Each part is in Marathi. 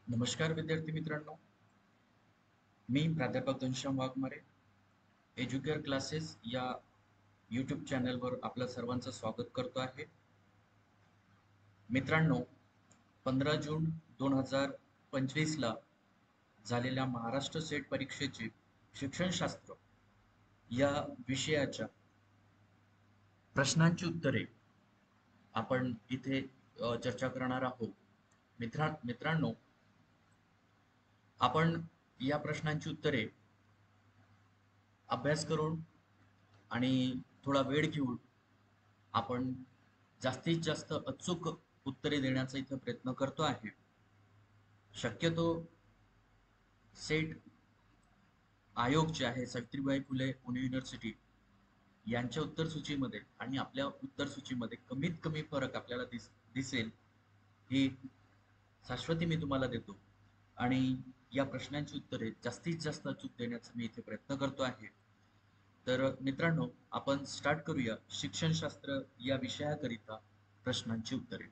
नमस्कार विद्यार्थी मित्रांनो, मी प्राध्यापक घनश्याम वाघमारे एज्युकेअर क्लासेस या यूट्यूब चॅनलवर आपल्या सर्वांचं स्वागत करतो आहे. मित्रांनो, 15 जून 2025ला झालेल्या महाराष्ट्र सेट परीक्षेची शिक्षणशास्त्र या विषयाच्या प्रश्नांची उत्तरे आपण इथे चर्चा करणार आहोत. मित्रांनो, आपण या प्रश्नांची उत्तरे अभ्यास करून आणि थोडा वेळ घेऊन आपण जास्तीत जास्त अचूक उत्तरे देण्याचा इथे प्रयत्न करतो आहे. शक्यतो सेट आयोग जे आहे, सावित्रीबाई फुले पुणे युनिव्हर्सिटी यांच्या उत्तर सूचीमध्ये आणि आपल्या उत्तर सूचीमध्ये कमीत कमी फरक आपल्याला दिसेल ही शाश्वती मी तुम्हाला देतो. आणि या प्रश्नांची उत्तरे जास्तीत जास्त अचूक देण्याचा मी इथे प्रयत्न करतो आहे. तर मित्रांनो, आपण स्टार्ट करूया शिक्षणशास्त्र या विषयाकरिता प्रश्नांची उत्तरे.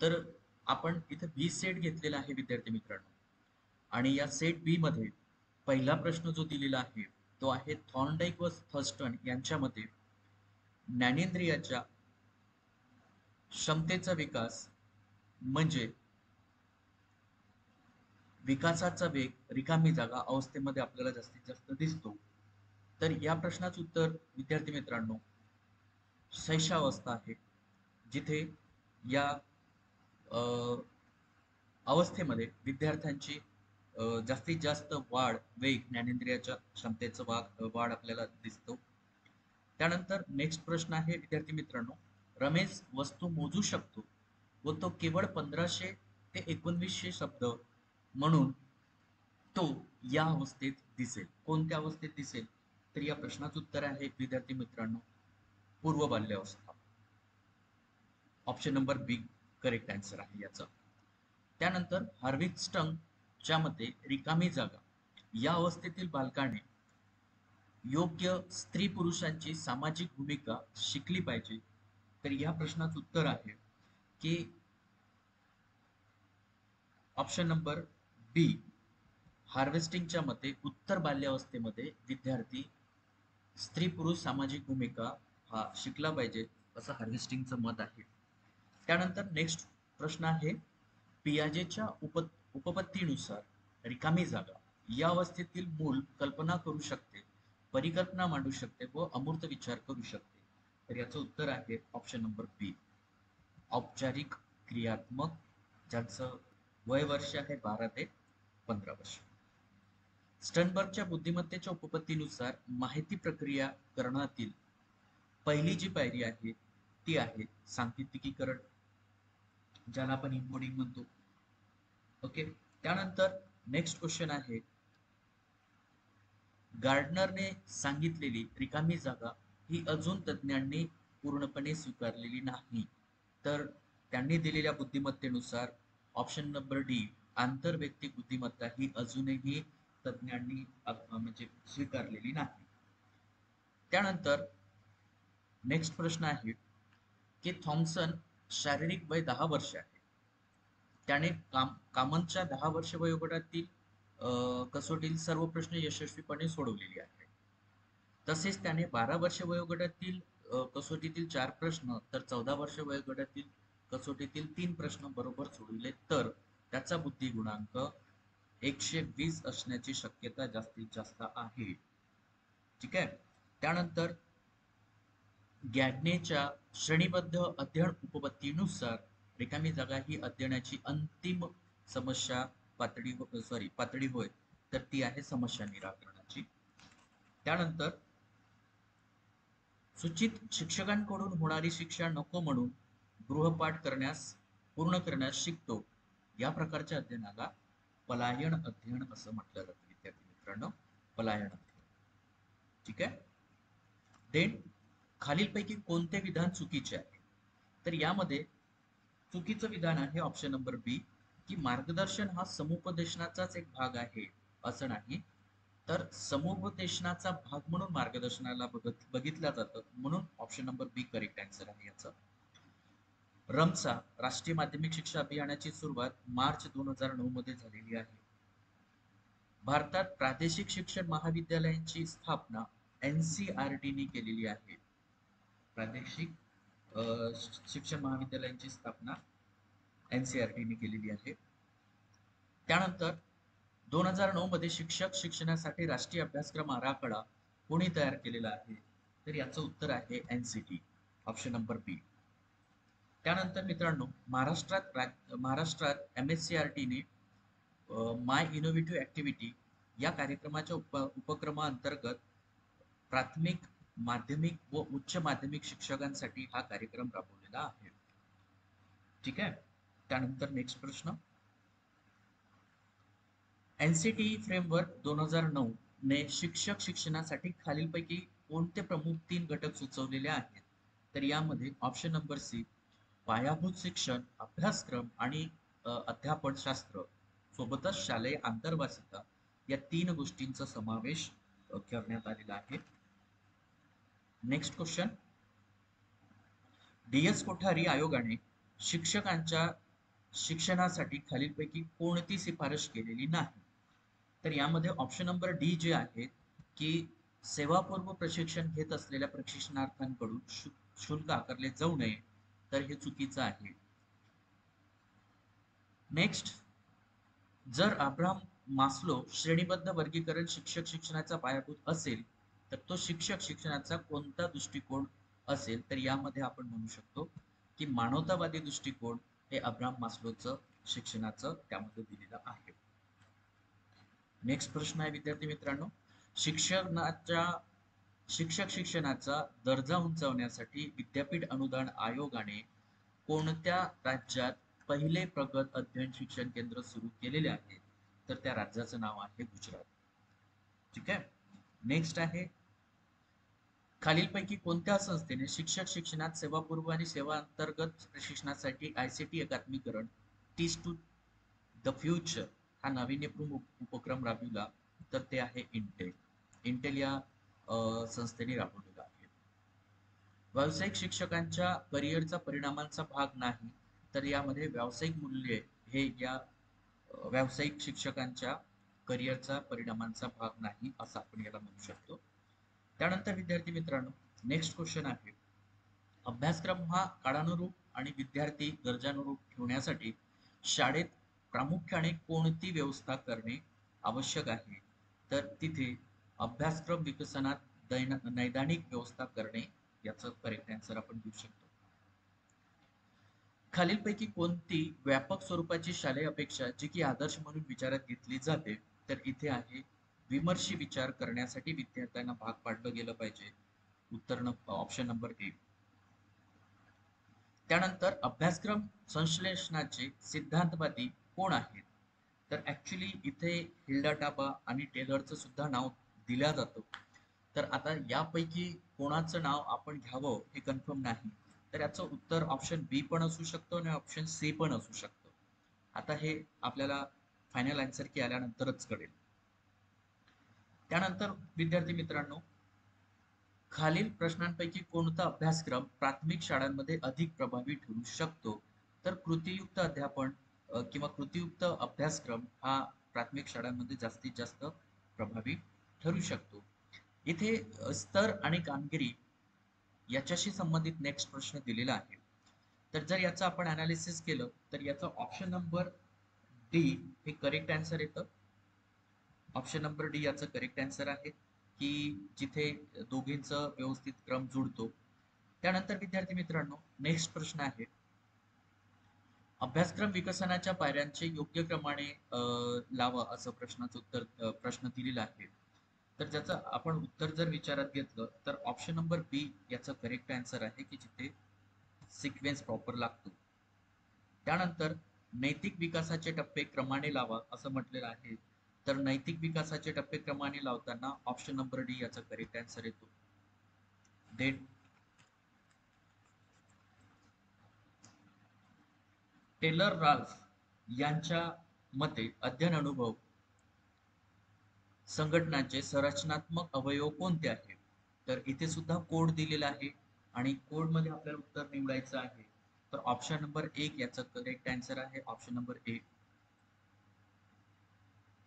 तर आपण इथे बी सेट घेतलेला आहे विद्यार्थी मित्रांनो, आणि या सेट बी मध्ये पहिला प्रश्न जो दिलेला आहे तो आहे थॉर्नडाईक व थर्स्टन यांच्या मते ज्ञानेंद्रियाच्या क्षमतेचा विकास म्हणजे विकासाचा वेग रिकामी जागा अवस्थेमध्ये आपल्याला जास्तीत जास्त दिसतो. तर या प्रश्नाचं उत्तर विद्यार्थी मित्रांनो शैशवावस्था आहे, जिथे या अवस्थेमध्ये विद्यार्थ्यांची जास्तीत जास्त वाढ वेग ज्ञानेंद्रियाच्या क्षमतेचं वाढ आपल्याला दिसतो. त्यानंतर नेक्स्ट प्रश्न आहे विद्यार्थी मित्रांनो, रमेश वस्तू मोजू शकतो व तो केवळ 1500 ते 1900 शब्द म्हणून तो या अवस्थेत दिसेल. कोणत्या अवस्थेत दिसेल? तर या प्रश्नाचं उत्तर आहे विद्यार्थी मित्रांनो पूर्व बाल्यावस्था. ऑप्शन नंबर बी करेक्ट आन्सर आहे याचा. त्यानंतर हार्विस्टंग च्या मते रिकामी जागा या अवस्थेतील बालकाने योग्य स्त्री पुरुषांची सामाजिक भूमिका शिकली पाहिजे. तर या प्रश्नाचं उत्तर आहे की ऑप्शन नंबर बी. हार्वेस्टिंगच्या मते उत्तर बाल्यावस्थेमध्ये विद्यार्थी स्त्री पुरुष सामाजिक भूमिका हा शिकला पाहिजे असं हार्वेस्टिंगचं मत आहे. त्यानंतर नेक्स्ट प्रश्न आहे, पियाजेच्या उपपत्तीनुसार रिकामी जागा या अवस्थेतील मूल कल्पना करू शकते, परिकल्पना मांडू शकते व अमूर्त विचार करू शकते. तर याचं उत्तर आहे ऑप्शन नंबर बी, औपचारिक क्रियात्मक, ज्यांचं वय वर्ष आहे 12 ते 15 वर्ष. स्टनबर्गच्या बुद्धिमत्तेच्या उपपत्तीनुसार माहिती प्रक्रिया करणातील पहिली जी पायरी आहे ती आहे सांकेतिकीकरण, ज्याला आपण इन्कोडिंग म्हणतो. ओके. त्यानंतर नेक्स्ट क्वेश्चन आहे, गार्डनरने सांगितलेली रिकामी जागा ही अजून तज्ञांनी पूर्णपणे स्वीकारलेली नाही. तर त्यांनी दिलेल्या बुद्धिमत्तेनुसार ऑप्शन नंबर डी आंतरवैयक्तिक बुद्धिमत्ता ही अजूनही तज्ञांनी म्हणजे स्वीकारलेली नाही. त्यानंतर नेक्स्ट प्रश्न आहे की थॉम्सन शारीरिक वय 10 वर्ष आहे. त्याने कामनच्या 10 वर्ष वयोगटातील कसोटीतील सर्व प्रश्न यशस्वीपणे सोडवलेले आहे. तसेच त्याने 12 वर्ष वयोगटातील कसोटीतील 4 प्रश्न तर 14 वर्ष वयोगटातील कसोटीतील 3 प्रश्न बरोबर सोडविले, तर त्याचा बुद्धी गुणांक 120 असण्याची शक्यता जास्तीत जास्त आहे. ठीक आहे. त्यानंतर गॅडनेच्या श्रेणीबद्ध अध्ययन उपपत्तीनुसार रिकामी जागा ही अध्ययनाची अंतिम समस्या पातळी होय, तर ती आहे समस्या निराकरणाची. त्यानंतर सूचित शिक्षकांकडून होणारी शिक्षा नको म्हणून गृहपाठ पूर्ण करण्यास शिकतो, या प्रकारच्या अध्ययनाला पलायन अध्ययन असं म्हटलं जातं विद्यार्थी मित्रांनो, पलायन अध्ययन. ठीक आहे. देन खालीलपैकी कोणते विधान चुकीचे आहे? तर यामध्ये चुकीचं विधान आहे ऑप्शन नंबर बी, की मार्गदर्शन हा समुपदेशनाचाच एक भाग आहे असं नाही, तर समुपदेशनाचा भाग म्हणून मार्गदर्शनाला बघितलं जातं, म्हणून ऑप्शन नंबर बी करेक्ट आन्सर आहे याचा. रमसा राष्ट्रीय माध्यमिक शिक्षा अभियानाची सुरुवात मार्च 2009 मध्ये झालेली आहे. भारतात प्रादेशिक शिक्षण महाविद्यालयांची स्थापना NCERT ने केलेली आहे. प्रादेशिक शिक्षण महाविद्यालयांची स्थापना NCERT ने केलेली आहे. त्यानंतर 2009 मध्ये शिक्षक शिक्षणासाठी राष्ट्रीय अभ्यासक्रम आराखडा कोणी तयार केलेला आहे? तर याचं उत्तर आहे NCT, ऑप्शन नंबर बी. त्यानंतर मित्रांनो, महाराष्ट्रात MSCRT ने माय इनोव्हेटिव्ह ऍक्टिव्हिटी या कार्यक्रमाच्या उपक्रमाअंतर्गत प्राथमिक, माध्यमिक व उच्च माध्यमिक शिक्षकांसाठी हा कार्यक्रम राबवलेला आहे. ठीक आहे. त्यानंतर नेक्स्ट प्रश्न, NCT फ्रेमवर्क 2009 ने शिक्षक शिक्षणासाठी खालीलपैकी कोणते प्रमुख 3 घटक सुचवलेले आहेत? तर यामध्ये ऑप्शन नंबर सी, पायाभूत शिक्षण, अभ्यासक्रम आणि अध्यापन शास्त्र सोबतच शालेय आंतरवासिता या 3 गोष्टींचा समावेश करण्यात आलेला आहे. नेक्स्ट क्वेश्चन, DS कोठारी आयोगाने शिक्षकांच्या शिक्षणासाठी खालीलपैकी कोणती शिफारस केलेली नाही? तर यामध्ये ऑप्शन नंबर डी जे आहे की सेवापूर्व प्रशिक्षण घेत असलेल्या प्रशिक्षणार्थ्यांकडून शुल्क आकारले जाऊ नये, तर हे चुकीचं आहे. नेक्स्ट, जर अब्राहम मास्लो श्रेणीबद्ध वर्गीकरण शिक्षक शिक्षणाचा पायाभूत असेल तर तो शिक्षक शिक्षणाचा कोणता दृष्टिकोन असेल? तर यामध्ये आपण म्हणू शकतो की मानवतावादी दृष्टिकोन हे अब्राहम मास्लोचं शिक्षणाचं त्यामध्ये दिलेलं आहे. नेक्स्ट प्रश्न आहे विद्यार्थी मित्रांनो, शिक्षक शिक्षणाचा दर्जा उंचावण्यासाठी विद्यापीठ अनुदान आयोगाने कोणत्या राज्यात पहिले प्रगत अध्ययन शिक्षण केंद्र सुरू केलेले आहे? तर त्या राज्याचं नाव आहे गुजरात. ठीक आहे. नेक्स्ट आहे, खालीलपैकी कोणत्या संस्थेने शिक्षक शिक्षणात सेवापूर्व आणि सेवा अंतर्गत प्रशिक्षणासाठी ICT एकात्मीकरण टीच टू द फ्युचर हा नाविन्यपूर्ण उपक्रम राबविला? तर ते आहे इंटेल. इंटेल या संस्थेने राबवलेला आहे. व्यावसायिक शिक्षकांच्या करिअरचा परिणामांचा भाग नाही, तर यामध्ये व्यावसायिक मूल्ये हे या व्यावसायिक शिक्षकांच्या करिअरचा परिणामांचा भाग नाही असं आपण याला म्हणू शकतो. त्यानंतर विद्यार्थी मित्रांनो, नेक्स्ट क्वेश्चन आहे, अभ्यासक्रम हा काळानुरूप आणि विद्यार्थी गरजानुरूप ठेवण्यासाठी शाळेत प्रामुख्याने कोणती व्यवस्था करणे आवश्यक आहे? तर तिथे अभ्यासक्रम विकसनात नैदानिक व्यवस्था करणे याचं करेक्ट आन्सर आपण देऊ शकतो. खालीलपैकी कोणती व्यापक स्वरूपाची शालेय अपेक्षा जी की आदर्श म्हणून विचारात घेतली जाते? तर इथे आहे, विमर्शी विचार करण्यासाठी विद्यार्थ्यांना भाग पाडलं गेलं पाहिजे. उत्तर ऑप्शन नंबर ए. त्यानंतर अभ्यासक्रम संश्लेषणाचे सिद्धांतवादी कोण आहेत? तर ऍक्च्युली इथे हिल्डा टाबा आणि टेलरचं सुद्धा नाव दिलं जातं. तर आता यापैकी कोणाचं नाव आपण घ्यावं हे कन्फर्म नाही, तर याचं उत्तर ऑप्शन बी पण असू शकतो आणि ऑप्शन सी पण असू शकतो. आता हे आपल्याला फायनल आन्सर की आल्यानंतरच कळेल. त्यानंतर विद्यार्थी मित्रांनो, खालील प्रश्नांपैकी कोणता अभ्यासक्रम प्राथमिक शाळांमध्ये अधिक प्रभावी ठरू शकतो? तर कृतीयुक्त अध्यापन किंवा कृतीयुक्त अभ्यासक्रम हा प्राथमिक शाळांमध्ये जास्तीत जास्त प्रभावी ठरू शकतो. इथे स्तर आणि कामगिरी याच्याशी संबंधित नेक्स्ट प्रश्न दिलेला आहे. तर जर याचं आपण अनालिसिस केलं तर याचं ऑप्शन नंबर डी हे करेक्ट आन्सर येतं. ऑप्शन नंबर डी याचं करेक्ट आन्सर आहे की जिथे दोघींचं व्यवस्थित क्रम जुळतो. त्यानंतर विद्यार्थी मित्रांनो, नेक्स्ट प्रश्न आहे, अभ्यासक्रम विकसनाच्या पायऱ्यांचे योग्य क्रमाने लावा असं प्रश्न दिलेला आहे. तर ज्याचं आपण उत्तर जर विचारात घेतलं तर ऑप्शन नंबर बी याचं करेक्ट आन्सर आहे की जिथे सिक्वेन्स प्रॉपर लागतो. त्यानंतर नैतिक विकासाचे टप्पे क्रमाने लावा असं म्हटलेलं आहे. तर नैतिक विकासाचे टप्पे क्रमाने लावताना ऑप्शन नंबर डी याचा करेक्ट आन्सर येतो. देन टेलर राल्फ यांच्या मते अध्ययन अनुभव संघटनाचे संरचनात्मक अवयव कोणते आहेत? तर इथे सुद्धा कोड दिलेला आहे आणि कोड मध्ये आपल्याला उत्तर निवडायचं आहे. तर ऑप्शन नंबर 1 याचं करेक्ट आन्सर आहे, ऑप्शन नंबर 1.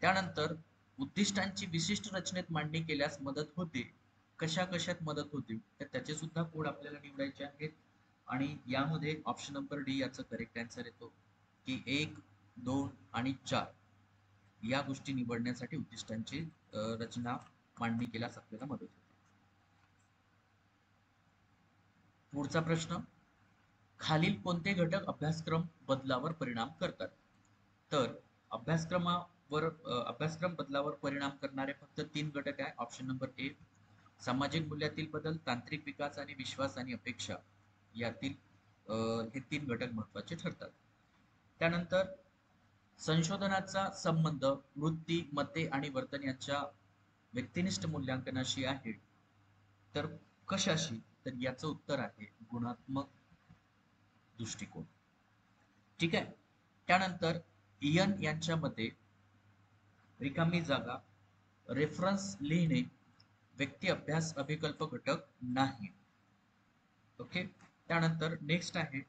त्यानंतर उद्दिष्टांची विशिष्ट रचनेत मांडणी केल्यास मदत होते. कशा कशात मदत होते, तर त्याचे सुद्धा कोड आपल्याला निवडायचे आहेत. आणि यामध्ये ऑप्शन नंबर डी याचं करेक्ट आन्सर येतो की 1, 2 आणि 4 या गोष्टी निवडण्यासाठी उद्दिष्टांची रचना मांडणी केल्यास आपल्याला मदत होते. पुढचा प्रश्न, खालील कोणते घटक अभ्यासक्रम बदलावर परिणाम करतात? तर अभ्यासक्रम बदलावर परिणाम करणारे फक्त 3 घटक आहे. ऑप्शन नंबर ए, सामाजिक मूल्यातील बदल, तांत्रिक विकास आणि विश्वास आणि अपेक्षा यातील हे 3 घटक महत्वाचे ठरतात. त्यानंतर संशोधनाचा संबंध वृत्ती, मते आणि वर्तन यांच्या व्यक्तिनिष्ठ मूल्यांकनाशी आहे. तर कशाशी? तर याचं उत्तर आहे गुणात्मक दृष्टिकोन. ठीक आहे. त्यानंतर इयन यांच्या मते रिकामी जागा, रेफरन्स लिहिणे व्यक्ती अभ्यास अभिकल्प घटक नाही. ओके. त्यानंतर नेक्स्ट आहे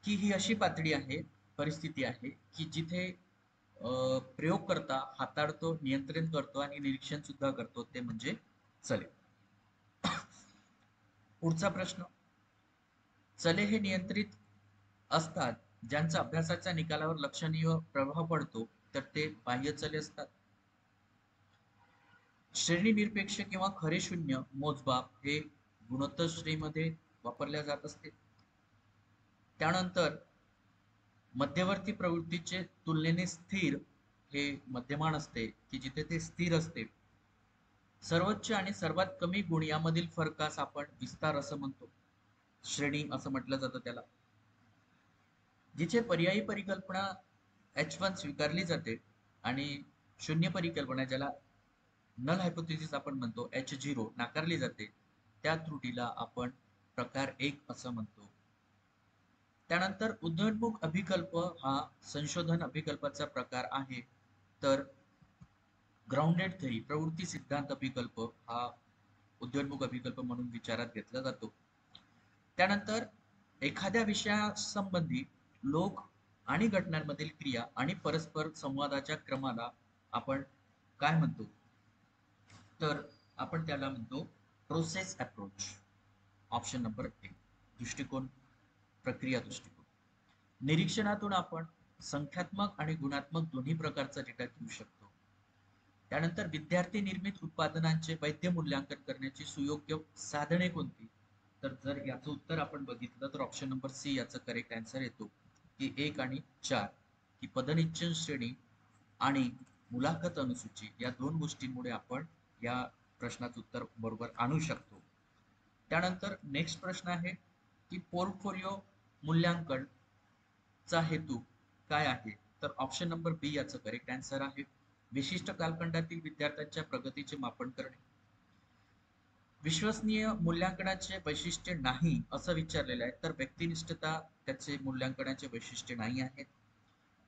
की ही अशी पातळी आहे, परिस्थिती आहे की जिथे प्रयोगकर्ता हाताळतो, नियंत्रण करतो आणि निरीक्षण सुद्धा करतो, ते म्हणजे चले. पुढचा प्रश्न, चले हे नियंत्रित असतात ज्यांचा अभ्यासाच्या निकालावर लक्षणीय प्रभाव पडतो, तर ते बाह्य चले असतात. श्रेणी निरपेक्ष किंवा खरे शून्य मोजमाप हे गुणोत्तर श्रेणीमध्ये वापरल्या जात असते. त्यानंतर मध्यवर्ती प्रवृत्तीचे तुलनेने स्थिर हे मध्यमान असते की जिथे ते स्थिर असते. सर्वोच्च आणि सर्वात कमी गुण यामधील फरकास आपण विस्तार असं म्हणतो, श्रेणी असं म्हटलं जातं त्याला. जिथे पर्यायी परिकल्पना H1 स्वीकारली जाते आणि शून्य परिकल्पना, ज्याला नल हायपोथेसिस आपण म्हणतो, H0 नाकारली जाते, त्या त्रुटीला आपण प्रकार 1 असं म्हणतो. त्यानंतर उदयोन्मुख अभिकल्प हा संशोधन अभिकल्पाचा प्रकार आहे. तर ग्राउंडेड थेरी, प्रवृत्ती सिद्धांत अभिकल्प हा उदयोन्मुख अभिकल्प म्हणून विचारात घेतला जातो. त्यानंतर एखाद्या विषयासंबंधी लोक आणि घटनांमधील क्रिया आणि परस्पर संवादाच्या क्रमाला आपण काय म्हणतो? तर आपण त्याला म्हणतो प्रोसेस अप्रोच. ऑप्शन नंबर 1 दृष्टिकोन, प्रक्रिया दृष्टिकोन. निरीक्षणातून आपण संख्यात्मक आणि गुणात्मक दोन्ही प्रकारचा डेटा घेऊ शकतो. त्यानंतर विद्यार्थी निर्मित उत्पादनांचे वैध मूल्यांकन करण्याची सुयोग्य साधने कोणती? तर जर याचं उत्तर आपण बघितलं तर ऑप्शन नंबर सी याचं करेक्ट आन्सर येतो की 1 आणि 4 की पदनिश्चय श्रेणी आणि मुलाखत अनुसूची या 2 गोष्टींमुळे आपण या प्रश्नाचं उत्तर बरोबर आणू शकतो. त्यानंतर नेक्स्ट प्रश्न आहे की पोर्टफोलिओ मूल्यांकन चा हेतू काय आहे? तर ऑप्शन नंबर बी याचं करेक्ट आन्सर आहे विशिष्ट कालखंडातील विद्यार्थ्यांच्या प्रगतीचे मापन करणे. विश्वसनीय मूल्यांकनाचे वैशिष्ट्य नाही असं विचारलेलं आहे, तर व्यक्तिनिष्ठता त्याचे मूल्यांकनाचे वैशिष्ट्य नाही आहेत.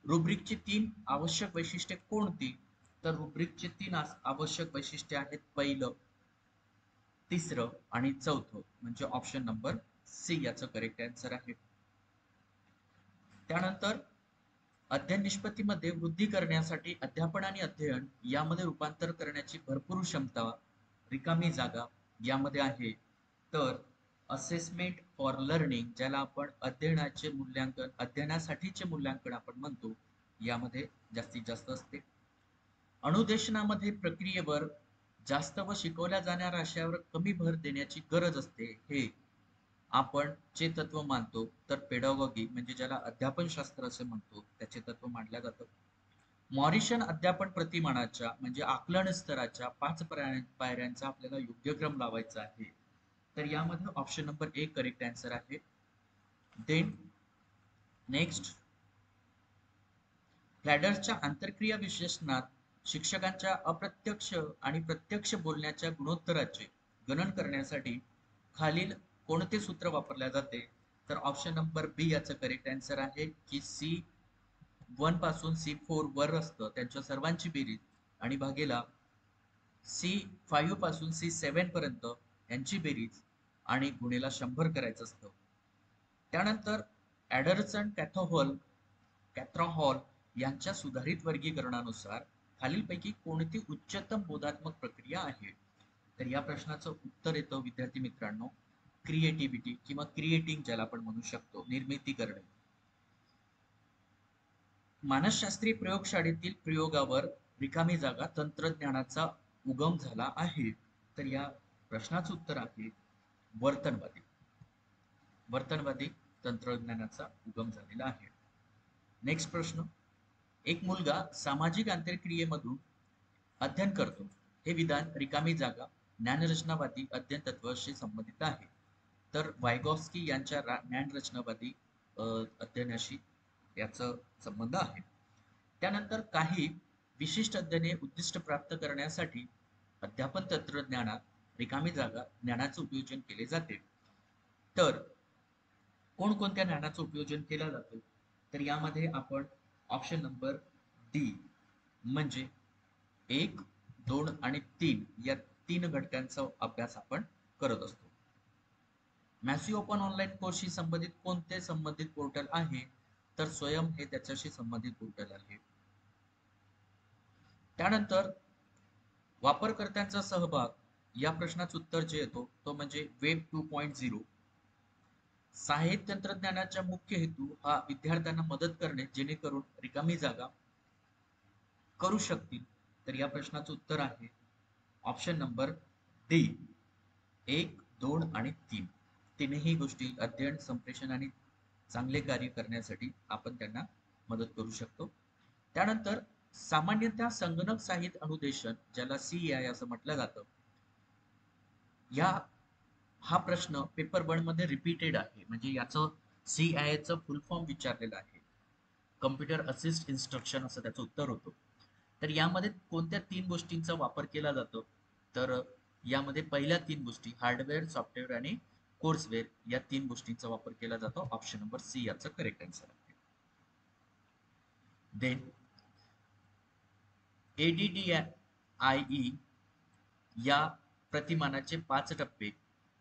रुब्रिकची 3 आवश्यक वैशिष्ट्ये कोणती? तर रुब्रिकची 3 आवश्यक वैशिष्ट्ये आहेत, पहिलं, तिसरं आणि चौथं, म्हणजे ऑप्शन नंबर सी याचं करेक्ट आन्सर आहे. त्यानंतर अध्ययन निष्पत्तीमध्ये वृद्धी करण्यासाठी अध्यापन आणि अध्ययन यामध्ये रूपांतर करण्याची भरपूर क्षमता रिकामी जागा यामध्ये आहे. तर असेसमेंट फॉर लर्निंग, ज्याला आपण अध्ययनाचे मूल्यांकन, अध्ययनासाठीचे मूल्यांकन आपण म्हणतो, यामध्ये जास्तीत जास्त असते. अनुदेशनामध्ये प्रक्रियेवर जास्त व शिकवल्या जाणाऱ्या आशयावर कमी भर देण्याची गरज असते. हे आपण जे तत्व मानतो, तर पेडागॉगी म्हणजे ज्याला अध्यापन शास्त्र असे म्हणतो, त्याचे तत्व मांडल्या जातं. मॉरिशन अध्यापन प्रतिमानाच्या म्हणजे आकलन स्तराच्या 5 पायऱ्यांचा आपल्याला योग्य क्रम लावायचा आहे. तर यामध्ये ऑप्शन नंबर 1 करेक्ट आन्सर आहे. देन नेक्स्ट, फ्लॅडर्सच्या आंतरक्रिया विश्लेषणात शिक्षकांच्या अप्रत्यक्ष आणि प्रत्यक्ष बोलण्याच्या गुणोत्तराचे गणन करण्यासाठी खालील कोणते सूत्र वापरले जाते? तर ऑप्शन नंबर बी याचं करेक्ट आन्सर आहे की C1 पासून C4 वर असतं त्यांच्या सर्वांची बेरीज आणि भागेला C5 पासून C7 पर्यंत यांची बेरीज आणि गुणेला 100 करायचं असतं. त्यानंतर ॲडरसन कॅथ्रॉहॉल यांच्या सुधारित वर्गीकरणानुसार खालीलपैकी कोणती उच्चतम बोधात्मक प्रक्रिया आहे? तर या प्रश्नाचं उत्तर येतं विद्यार्थी मित्रांनो, क्रिएटिव्हिटी किंवा क्रिएटिंग ज्याला आपण म्हणू शकतो, निर्मिती करणे. मानसशास्त्रीय प्रयोगशाळेतील प्रयोगावर रिकामी जागा तंत्रज्ञानाचा उगम झाला आहे. तर या प्रश्नाचं उत्तर आहे वर्तनवादी. वर्तनवादी तंत्रज्ञानाचा उगम झालेला आहे. नेक्स्ट प्रश्न, एक मुलगा सामाजिक आंतरक्रियेमधून अध्ययन करतो हे विधान रिकामी जागा ज्ञानरचनावादी अध्ययन तत्वाशी संबंधित आहे. तर वायगॉस्की यांच्या ज्ञानरचनावादी अध्ययनाशी याचा संबंध आहे. त्यानंतर काही विशिष्ट अध्ययने उद्दिष्ट प्राप्त करण्यासाठी अध्यापन तंत्रज्ञानात रिकामी जागा ज्ञानाचे उपयोजन केले जाते. तर कोणकोणत्या ज्ञानाचं उपयोजन केलं जातं? तर यामध्ये आपण ऑप्शन नंबर डी म्हणजे 1, 2 आणि 3 या 3 घटकांचा अभ्यास आपण करत असतो. मॅसी ओपन ऑनलाईन कोर्सशी संबंधित कोणते संबंधित पोर्टल आहे? तर स्वयं हे त्याच्याशी संबंधित पोर्टल आहे. त्यानंतर वापरकर्त्यांचा सहभाग या प्रश्नाचं उत्तर जे येतो तो म्हणजे वेब 2.0. सहाय्यक तंत्रज्ञानाचा मुख्य हेतू हा विद्यार्थ्यांना मदत करणे जेणेकरून रिकामी जागा करू शकतील. तर या प्रश्नाचं उत्तर आहे ऑप्शन नंबर डी 1, 2 आणि 3. तीनही गोष्टी अध्ययन, संप्रेषण आणि चांगले कार्य करण्यासाठी आपण त्यांना मदत करू शकतो. त्यानंतर सामान्यतः संगणक साहित्य अनुदेशन ज्याला CAI असं म्हटलं जातं, हा प्रश्न पेपर 1 मध्ये रिपीटेड आहे. म्हणजे याचं CAIचं फुल फॉर्म विचारलेलं आहे. कम्प्युटर असिस्ट इन्स्ट्रक्शन असं त्याचं उत्तर होतं. तर यामध्ये कोणत्या 3 गोष्टींचा वापर केला जातो? तर यामध्ये पहिल्या 3 गोष्टी हार्डवेअर, सॉफ्टवेअर आणि कोर्सवेअर या 3 गोष्टींचा वापर केला जातो. ऑप्शन नंबर सी याचं करेक्ट आन्सर आहे. देन ADDIE या प्रतिमानाचे 5 टप्पे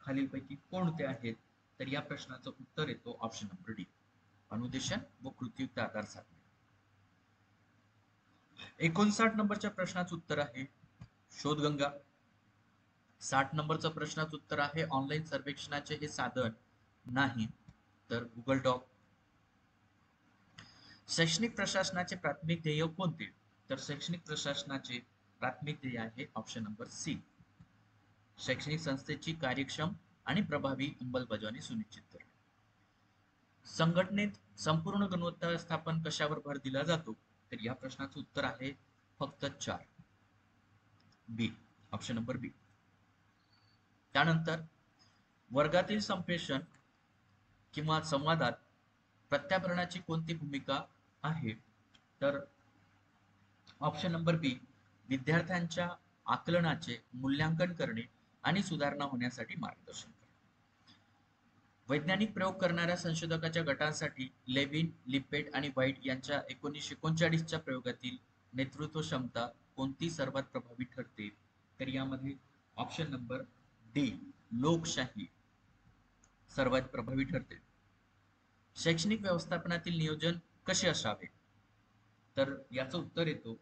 खालीलपैकी कोणते आहेत? तर या प्रश्नाचं उत्तर येतो ऑप्शन नंबर डी अनुदेशन व कृतीयुक्त आधार साधने. 59 नंबरच्या प्रश्नाचं उत्तर आहे शोधगंगा. 60 नंबरचा प्रश्नाचं उत्तर आहे ऑनलाईन सर्वेक्षणाचे हे साधन नाही तर गुगल डॉक. शैक्षणिक प्रशासनाचे प्राथमिक ध्येय कोणते? तर शैक्षणिक प्रशासनाचे प्राथमिक ध्येय आहे ऑप्शन नंबर सी शैक्षणिक संस्थेची कार्यक्षम आणि प्रभावी अंमलबजावणी सुनिश्चित करणे. संघटनेत संपूर्ण गुणवत्ता व्यवस्थापन कशावर भर दिला जातो? तर या प्रश्नाचं उत्तर आहे फक्त 4 बी ऑप्शन नंबर बी. त्यानंतर वर्गातील संप्रेषण किंवा संवादात प्रत्याभरणाची कोणती भूमिका आहे? तर ऑप्शन नंबर बी विद्यार्थ्यांच्या आकलनाचे मूल्यांकन करणे आणि सुधारणा होण्यासाठी मार्गदर्शन करणे. वैज्ञानिक प्रयोग करणाऱ्या संशोधकाच्या गटांसाठी लेविन, लिपेट आणि व्हाईट यांच्या 1939च्या प्रयोगातील नेतृत्व क्षमता कोणती सर्वात प्रभावी ठरते? तर यामध्ये ऑप्शन नंबर डी लोकशाही सर्वात प्रभावी ठरते. शैक्षणिक व्यवस्थापनातील नियोजन कसे असावे? तर याचं उत्तर येतो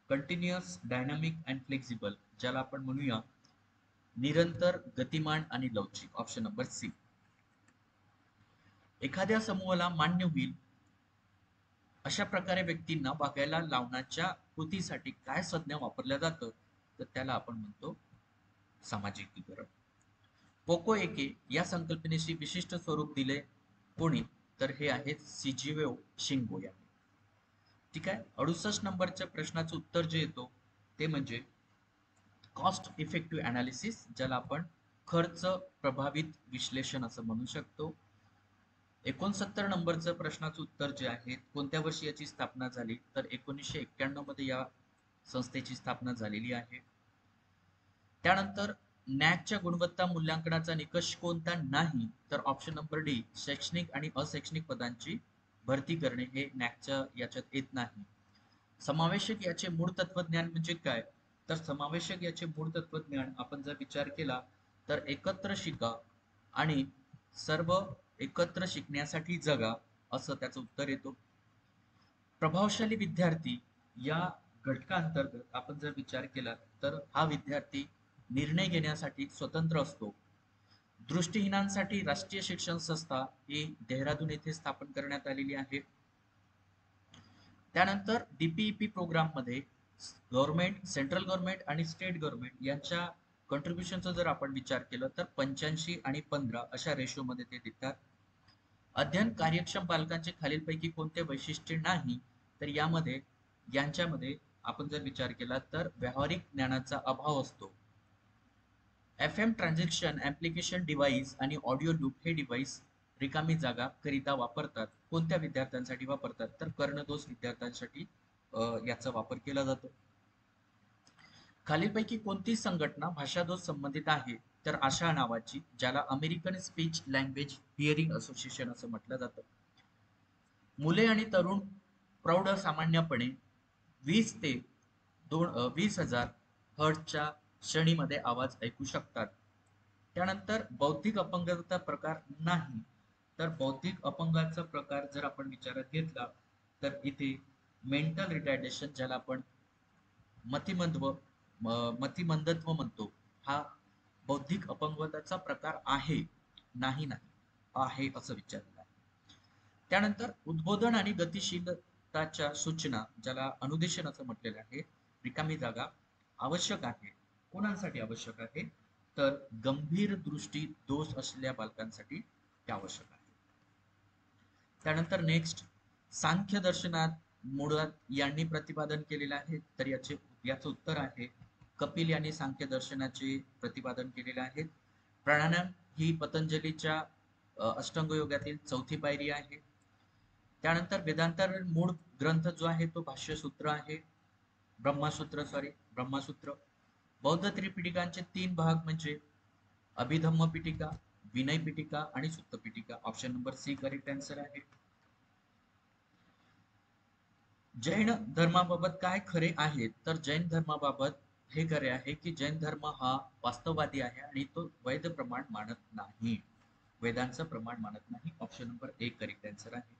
कंटिन्युअस, डायनामिक अँड फ्लेक्झिबल ज्याला आपण म्हणूया निरंतर, गतिमान आणि लवचिक ऑप्शन नंबर सी. एखाद्या समूहाला मान्य होईल अशा प्रकारे व्यक्तींना वागायला लावण्याच्या कृतीसाठी काय संज्ञा वापरल्या जातं? तर त्याला आपण म्हणतो सामाजिकीकरण. पोको एके या संकल्पनेशी विशिष्ट स्वरूप दिले कोणी? तर हे आहेत सिजिओ शिंगो यांनी. ठीक आहे. 68 नंबरच्या प्रश्नाचं उत्तर जे येतो ते म्हणजे कॉस्ट इफेक्टिव्ह अनालिसिस ज्याला आपण खर्च प्रभावित विश्लेषण असं म्हणू शकतो. 69 नंबरचं प्रश्नाचं उत्तर जे आहे कोणत्या वर्षी याची स्थापना झाली? तर 1991 मध्ये या संस्थेची स्थापना झालेली आहे. त्यानंतर नॅकच्या गुणवत्ता मूल्यांकनाचा निकष कोणता नाही? तर ऑप्शन नंबर डी शैक्षणिक आणि अशैक्षणिक पदांची भरती करणे हे नॅकच्या याच्यात येत नाही. समावेशक याचे मूळ तत्वज्ञान म्हणजे काय? तर समावेशक याचे मूळ तत्वज्ञान आपण जर विचार केला तर एकत्र शिका आणि सर्व एकत्र शिकण्यासाठी जगा, असं त्याचं उत्तर येतो. प्रभावशाली विद्यार्थी या घटकांतर्गत आपण जर विचार केला तर हा विद्यार्थी निर्णय घेण्यासाठी स्वतंत्र असतो. दृष्टीहीनांसाठी राष्ट्रीय शिक्षण संस्था ही देहरादून येथे स्थापन करण्यात आलेली आहे. त्यानंतर डीपीईपी प्रोग्राम मध्ये गव्हर्नमेंट, सेंट्रल गव्हर्नमेंट आणि स्टेट गव्हर्नमेंट यांच्या कॉन्ट्रीब्युशनचा जर आपण विचार केला तर 85 आणि 15 अशा रेशो मध्ये ते देतात. अध्ययन कार्यक्षम पालकांचे खालीलपैकी कोणते वैशिष्ट्य नाही, तर यांच्यामध्ये आपण जर विचार केला तर व्यावहारिक ज्ञानाचा अभाव असतो. FM ट्रान्झॅक्शन ऍप्लिकेशन डिव्हाइस आणि ऑडिओ लूप हे डिव्हाइस रिकामी जागा करिता वापरतात. कोणत्या विद्यार्थ्यांसाठी वापरतात, तर कर्णदोष विद्यार्थ्यांसाठी याचा वापर केला जातो. खालीलपैकी कोणती संघटना भाषादोष संबंधित आहे, तर आशा नावाची, ज्याला American speech language hearing association असं म्हटलं जातं. मुले आणि तरुण प्रौढ सामान्यपणे 20 ते 20,000 हर्ट्झच्या श्रेणीमध्ये आवाज ऐकू शकतात. त्यानंतर बौद्धिक अपंगता प्रकार नाही, तर बौद्धिक अपंगाचा प्रकार जर आपण विचारात घेतला तर इथे मेंटल रिटार्डेशन, ज्याला आपण मतिमंदत्व म्हणतो, हा बौद्धिक अपंगताचा प्रकार आहे, नाही आहे असं विचारलं आहे. त्यानंतर उद्बोधन आणि गतिशीलताच्या सूचना, ज्याला अनुदेशन असं म्हटलेलं आहे, रिकामी जागा आवश्यक आहे. कोणासाठी आवश्यक आहे, तर गंभीर दृष्टी दोष असलेल्या बालकांसाठी ते आवश्यक आहे. त्यानंतर नेक्स्ट, सांख्य दर्शनात मुळात यांनी प्रतिपादन केलेलं आहे, तर याचं उत्तर आहे कपिल यांनी सांख्य दर्शनाचे प्रतिपादन केलेले आहे. प्राणायाम ही पतंजलीच्या अष्टांग योगातील चौथी पायरी आहे. त्यानंतर वेदांतर मूळ ग्रंथ जो आहे तो भाष्यसूत्र आहे, ब्रह्मसूत्र. बौद्ध त्रिपिटिकांचे 3 भाग म्हणजे अभिधम्म पिटिका, विनय पिटिका आणि Sutta Pitaka. Option number C correct answer आहे. जैन धर्माबाबत काय खरे आहे, तर जैन धर्माबाबत हे खरे आहे की जैन धर्म हा वास्तववादी आहे आणि तो वैध प्रमाण मानत नाही, वेदांचं प्रमाण मानत नाही. Option number A correct answer आहे.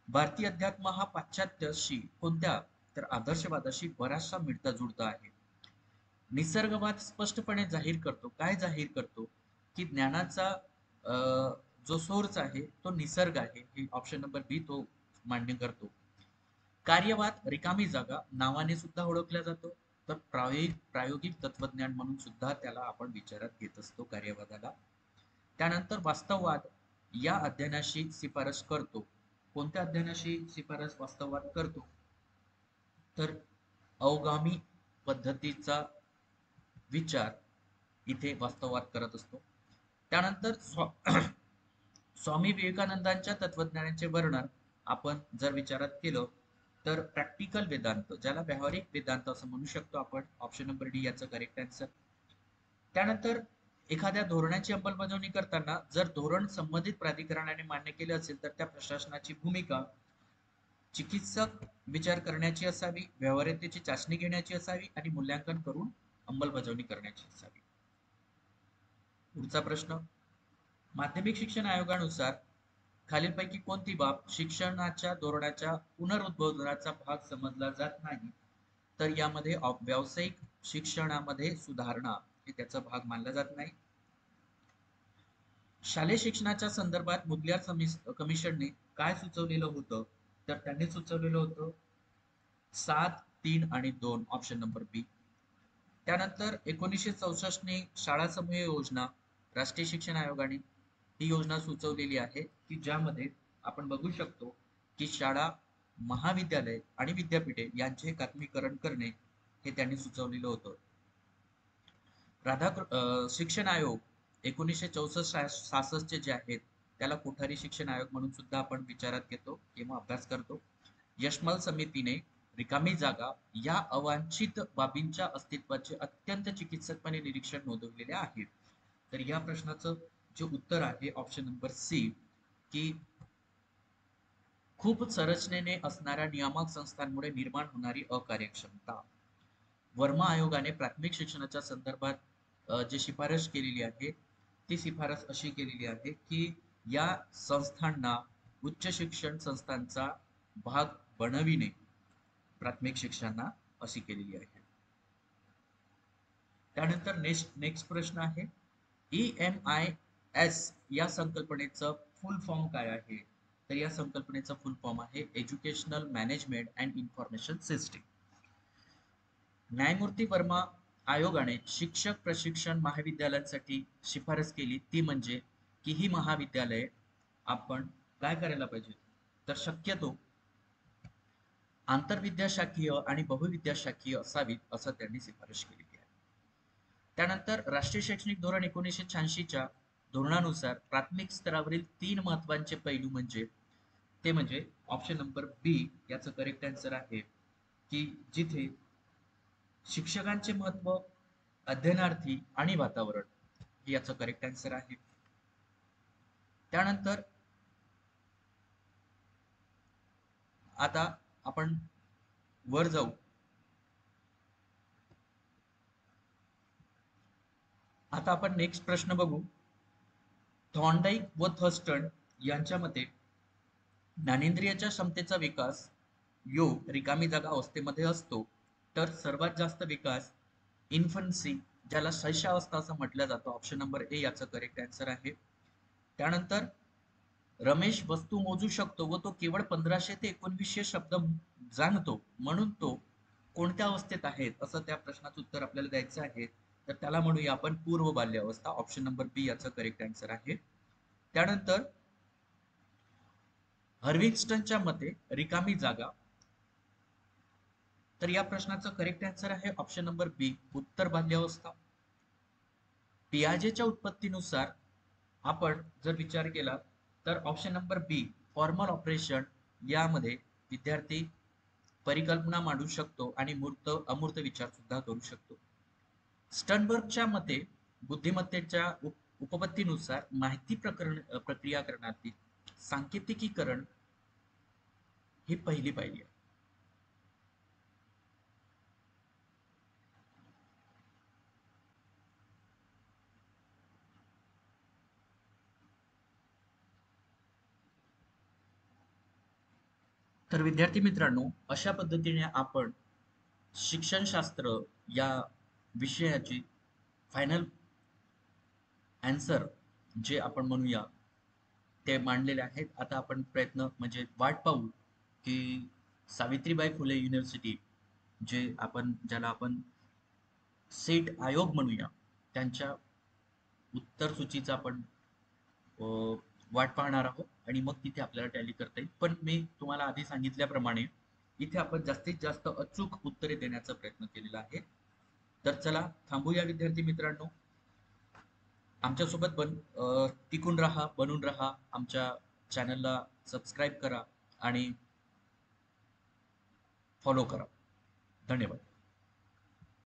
भारतीय अध्यात्म हा पाश्चात्याशी कोणत्या, तर आदर्शवादाशी बराचसा मिळता जुळता आहे. निसर्गवाद स्पष्टपणे जाहीर करतो, काय जाहीर करतो, की ज्ञानाचा जो सोर्स आहे तो निसर्ग आहे, हे ऑप्शन नंबर बी तो मान्य करतो. कार्यवाद रिकामी जागा नावाने सुद्धा ओळखला जातो, तर प्रायोगिक तत्वज्ञान म्हणून सुद्धा त्याला आपण विचारात घेत असतो कार्यवादाला. त्यानंतर वास्तववाद या अध्ययनाशी शिफारस करतो. कोणत्या अध्ययनाशी शिफारस वास्तववाद करतो, तर अवगामी पद्धतीचा विचार इथे वास्तववाद करत असतो. त्यानंतर स्वामी विवेकानंदांच्या तत्वज्ञानाचे वर्णन आपण जर विचारात केलं तर प्रॅक्टिकल वेदांत, ज्याला व्यावहारिक वेदांत असं म्हणू शकतो आपण, ऑप्शन नंबर डी याचं करेक्ट आन्सर. त्यानंतर एखाद्या धोरणाची अंमलबजावणी करताना जर धोरण संबंधित प्राधिकरणाने मान्य केले असेल तर त्या प्रशासनाची भूमिका चिकित्सक विचार करण्याची असावी, व्यवहार्यतेची चाचणी घेण्याची असावी आणि मूल्यांकन करून अंमलबजावणी करण्याची असावी. पुढचा प्रश्न, माध्यमिक शिक्षण आयोगानुसार खालीलपैकी कोणती बाब शिक्षणाच्या धोरणाच्या पुनरुद्बोधनाचा भाग समजला जात नाही, तर यामध्ये व्यावसायिक शिक्षणामध्ये सुधारणा हे त्याचा भाग मानला जात नाही. शालेय शिक्षणाच्या संदर्भात मुदलियार कमिशनने काय सुचवलेलं होतं, तर त्यांनी सुचवलेलं होतं 7, 3 आणि 2, ऑप्शन नंबर बी. त्यानंतर 1964 शाळा समूह योजना राष्ट्रीय शिक्षण आयोगाने ही योजना सुचवलेली आहे, की ज्यामध्ये आपण बघू शकतो की शाळा, महाविद्यालय आणि विद्यापीठे यांचे एकात्मीकरण करणे हे त्यांनी सुचवलेलं होतं. शिक्षण आयोग 1964-66 जे आहेत त्याला कोठारी शिक्षण आयोग म्हणून सुद्धा आपण विचारात घेतो किंवा अभ्यास करतो. यशमल समितीने रिकामी जागा या अवांछित बाबींच्या अस्तित्वाचे अत्यंत चिकित्सकपणे निरीक्षण नोंदवलेले आहे. तर या प्रश्नाचं जे उत्तर आहे ऑप्शन नंबर सी, की खूप संरचनेने असणाऱ्या नियामक संस्थांमुळे निर्माण होणारी अकार्यक्षमता. वर्मा आयोगाने प्राथमिक शिक्षणाच्या संदर्भात जे शिफारस केलेली आहे ती शिफारस अशी केलेली आहे की या संस्थांना उच्च शिक्षण संस्थांचा भाग बनविणे प्राथमिक शिक्षणांना अशी केलेली आहे. त्यानंतर नेक्स्ट प्रश्न आहे, EMIS या संकल्पनेचं फुल फॉर्म काय आहे? तर या संकल्पनेचा फुल फॉर्म आहे educational management and information system. न्यायमूर्ती वर्मा आयोगाने शिक्षक प्रशिक्षण महाविद्यालयांसाठी शिफारस केली ती म्हणजे की ही महाविद्यालये आपण काय करायला पाहिजे, तर शक्यतो आंतरविद्याशाखीय आणि बहुविद्याशाखीय असावीत असं त्यांनी शिफारस केलेली आहे. त्यानंतर राष्ट्रीय शैक्षणिक धोरण 1986च्या धोरणानुसार प्राथमिक स्तरावरील 3 महत्वाचे पैलू म्हणजे ते म्हणजे ऑप्शन नंबर बी याचं करेक्ट आन्सर आहे की जिथे शिक्षकांचे महत्व, अध्ययनार्थी आणि वातावरण याचं करेक्ट आन्सर आहे. त्यानंतर आता आपण वर जाऊ. आता आपण नेक्स्ट प्रश्न बघू. थॉर्नडाईक व थर्स्टन यांच्या मते ज्ञानेंद्रियाच्या क्षमतेचा विकास रिकामी जागा अवस्थेमध्ये असतो, तर सर्वात जास्त विकास इन्फन्सी ज्याला शैशवावस्था असं म्हटलं जातं, ऑप्शन नंबर ए याचं करेक्ट आन्सर आहे. त्यानंतर रमेश वस्तू मोजू शकतो व तो केवळ 1500 ते 1900 शब्द जाणतो, म्हणून तो कोणत्या अवस्थेत आहे असं त्या प्रश्नाचं उत्तर आपल्याला द्यायचं आहे. तर त्याला म्हणूया आपण पूर्व बाल्यावस्था, ऑप्शन नंबर बी याचं करेक्ट आन्सर आहे. त्यानंतर हर्विंग्स्टनच्या मते रिकामी जागा, तर या प्रश्नाचं करेक्ट आन्सर आहे ऑप्शन नंबर बी उत्तर बाल्यावस्था. पियाजेच्या उत्पत्तीनुसार आपण जर विचार केला तर ऑप्शन नंबर बी फॉर्मल ऑपरेशन यामध्ये विद्यार्थी परिकल्पना मांडू शकतो आणि मूर्त अमूर्त विचार सुद्धा करू शकतो. स्टनबर्गच्या मते बुद्धिमत्तेच्या उपपत्तीनुसार माहिती प्रक्रिया करण्यातील सांकेतिकीकरण ही पहिली पायरी आहे. तर विद्यार्थी मित्रांनो, अशा पद्धतीने आपण शिक्षणशास्त्र या विषयाची फायनल आन्सर जे आपण म्हणूया ते मांडलेले आहेत. आता आपण प्रयत्न म्हणजे वाट पाहू की सावित्रीबाई फुले युनिव्हर्सिटी ज्याला आपण सेट आयोग म्हणूया, त्यांच्या उत्तर सूचीचा आपण वाट पाहणार आहोत आणि मग तिथे आपल्याला टॅली करता येईल. पण मी तुम्हाला आधी सांगितल्याप्रमाणे इथे आपण जास्तीत जास्त अचूक उत्तरे देण्याचा प्रयत्न केलेला आहे. तर चला थांबूया विद्यार्थी मित्रांनो. आमच्यासोबत टिकून राहा, बनून राहा, आमच्या चॅनलला सबस्क्राईब करा आणि फॉलो करा. धन्यवाद.